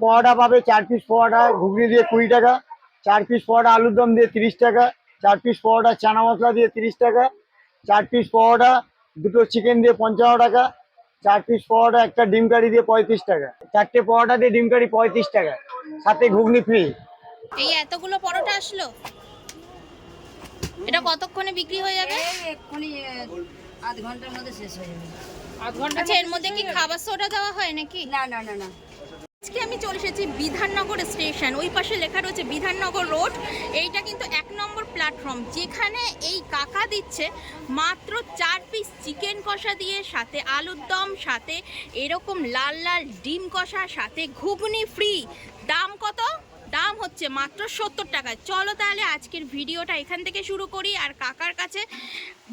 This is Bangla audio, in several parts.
পরোটা পাবে 4 পিস পরোটা ঘুগনি দিয়ে 20 টাকা, 4 পিস পরোটা আলুর দম দিয়ে 30 টাকা, 4 পিস পরোটা চানা মশলা দিয়ে 30 টাকা, 4 পিস পরোটা দুটো চিকেন দিয়ে 55 টাকা, 4 পিস পরোটা একটা ডিম কারি দিয়ে 35 টাকা, 4টে পরোটা দিয়ে ডিম কারি 35 টাকা, সাথে ঘুগনি ফ্রি। এই এতগুলো পরোটা আসলো, এটা কতক্ষণে বিক্রি হয়ে যাবে? এক্ষুনি আধ ঘন্টার মধ্যে শেষ হয়ে যাবে। আধ ঘন্টা? আচ্ছা, এর মধ্যে কি খাবার সোডা দেওয়া হয় নাকি? না না না না। আজকে আমি চলে এসেছি বিধাননগর স্টেশন, ওই পাশে লেখা রয়েছে বিধাননগর রোড। এইটা কিন্তু 1 নম্বর প্ল্যাটফর্ম, যেখানে এই কাকা দিচ্ছে মাত্র 4 পিস চিকেন কষা দিয়ে, সাথে আলুর দম, সাথে এরকম লাল লাল ডিম কষা, সাথে ঘুগনি ফ্রি। দাম কত? দাম হচ্ছে মাত্র 70 টাকা। চলো তাহলে আজকের ভিডিওটা এখান থেকে শুরু করি, আর কাকার কাছে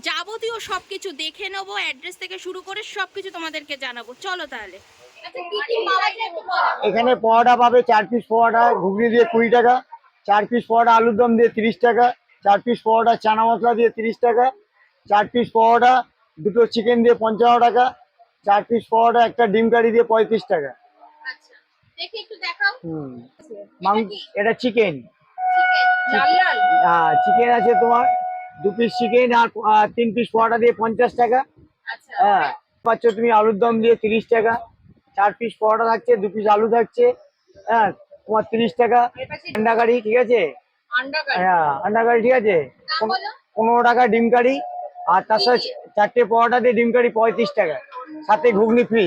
যাবতীয় সব কিছু দেখে নেবো, অ্যাড্রেস থেকে শুরু করে সব কিছু তোমাদেরকে জানাবো। চলো তাহলে। এখানে পরোটা পাবে 4 পিস পরোটা ঘুগনি দিয়ে 20 টাকা, 4 পিস পরোটা আলুর দম দিয়ে 30 টাকা, 4 পিস পরোটা চানা মশলা দিয়ে 30 টাকা, 4 পিস পরোটা দুটো চিকেন দিয়ে 55 টাকা, 4 পিস পরোটা একটা ডিম কারি দিয়ে 35 টাকা। আচ্ছা, দেখি একটু দেখাও। এটা চিকেন। লাল লাল। চিকেন আছে তোমার 2 পিস চিকেন আর 3 পিস পরোটা দিয়ে 50 টাকা। আচ্ছা, হ্যাঁ, পাচ্ছ তুমি আলুর দম দিয়ে 30 টাকা, 4 পিস পরোটা থাকছে, 2 পিস আলু থাকছে, হ্যাঁ তোমার 30 টাকা। আন্ডা কারি, ঠিক আছে? আন্ডা কারি। হ্যাঁ, আন্ডা কারি, ঠিক আছে? 15 টাকা ডিম কারি, আর তার সাথে 4টে পরোটা দিয়ে ডিম কারি 35 টাকা, সাথে ঘুগনি ফ্রি।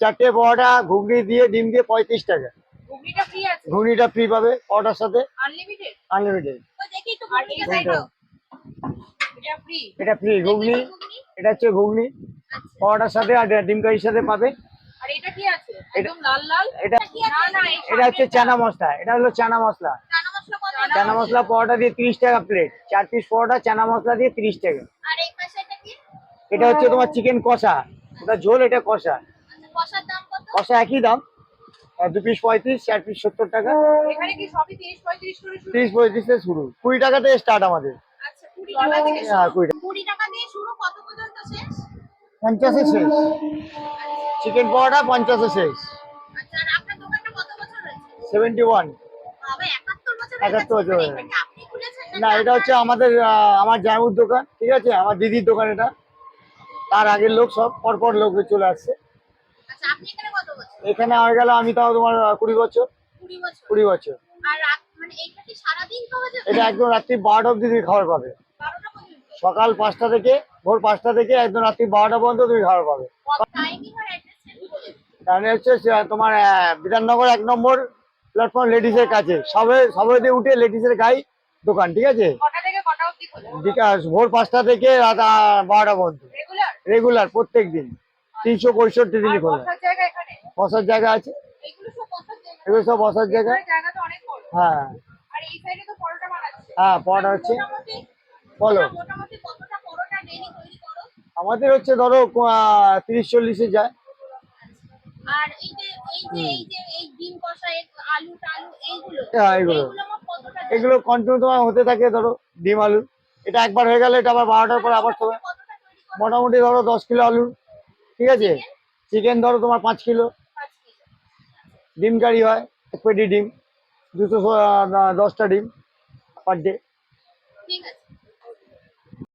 4টে পরোটা ঘুগনি দিয়ে ডিম দিয়ে 35 টাকা। ঘুগনিটা ফ্রি আছে? ঘুগনিটা ফ্রি পাবে পরোটার সাথে, আনলিমিটেড? আনলিমিটেড। তো দেখি একটু ঘুগনিটা দেখাও। এটা ফ্রি? এটা ফ্রি ঘুগনি। এটা হচ্ছে ঘুগনি পরোটার সাথে আর ডিম কারির সাথে পাবে। আর এটা কি আছে? একদম লাল লাল। এটা কি আছে? না না, এটা হচ্ছে চানা মশলা। এটা হলো চানা মশলা। চানা মশলা কত? চানা মশলা পরোটা দিয়ে 30 টাকা প্লেট, 4 পিস পরোটা চানা মশলা দিয়ে 30 টাকা। আর এই পাশে এটা কি? এটা হচ্ছে তোমার চিকেন কষা, ওটা ঝোল, এটা কষা। আচ্ছা, কষার দাম কত? কষা একই দাম, 2 পিস 35, 4 পিস 70 টাকা। এখানে কি সবই 30 35 করে শুরু? 30 35 থেকে শুরু, 20 টাকা থেকে স্টার্ট আমাদের। আচ্ছা, 20 টাকা থেকে শুরু। হ্যাঁ, 20 টাকা। 20 টাকা দিয়ে শুরু, কত পর্যন্ত শেষ? 50-এ শেষ। চিকেন পরোটা 50-এ শেষ। আচ্ছা, আর আপনার দোকানটা কত বছর হয়েছে? 71। বাবা, 71 বছর? 71 বছর। এটা কি আপনি খুলেছেন না, এটা হচ্ছে আমাদের আমার জামাইবাবুর দোকান, ঠিক আছে? আমার দিদির দোকান এটা। তার আগের লোক সব পরপর লোক চলে আসছে। আচ্ছা, আপনি এখানে কত বছর? এখানে হয়ে গেল আমি তাও তোমার 20 বছর। 20 বছর? 20 বছর। আর রাত মানে এইটা কি সারাদিন পাওয়া যাবে? এটা একদম রাত্রি 12টা অবধি তুমি খাবার পাবে। 12টা পর্যন্ত? সকাল 5টা থেকে, ভোর 5টা থেকে একদম রাত্রি 12টা পর্যন্ত তুমি খাবার পাবে। টাইমিং আর অ্যাড্রেসটা একটু বলে দিন। তাহলে হচ্ছে তোমার বিধাননগর 1 নম্বর প্ল্যাটফর্ম, লেডিসের কাছে। সবে উঠে লেডিসের গায়ে দোকান, ঠিক আছে? কটা থেকে কটা অবধি খোলা? বিকাশ ভোর 5টা থেকে রাত 12টা পর্যন্ত, রেগুলার? রেগুলার প্রত্যেক দিন, 365 দিনই খোলা। বসার জায়গা এখানে? বসার জায়গা আছে, এগুলো সব বসার জায়গা? এগুলো সব বসার জায়গা। এখানে জায়গা তো অনেক বড়। হ্যাঁ আর এই সাইডে তো পরোটা বানাচ্ছে। হ্যাঁ, পরোটা হচ্ছে। মোটামুটি বলো, মোটামুটি কতটা পরোটা ডেইলি তৈরি করো? আমাদের হচ্ছে ধরো 30-40-এ যায়। আর এই ডিম কষা, আলু টালু এইগুলো, হ্যাঁ, এগুলো এইগুলো মোট কতটা যায়? এগুলো কন্টিনিউ তোমার হতে থাকে। ধরো ডিম আলু, এটা একবার হয়ে গেলে এটা আবার 12টার পর আবার হবে। কতটা তৈরি করো? মোটামুটি ধরো 10 কিলো আলু, ঠিক আছে? চিকেন ধরো তোমার 5 কিলো। 5 কেজি। ডিম কারি হয় 1 পেটি ডিম, 210টা ডিম পার ডে।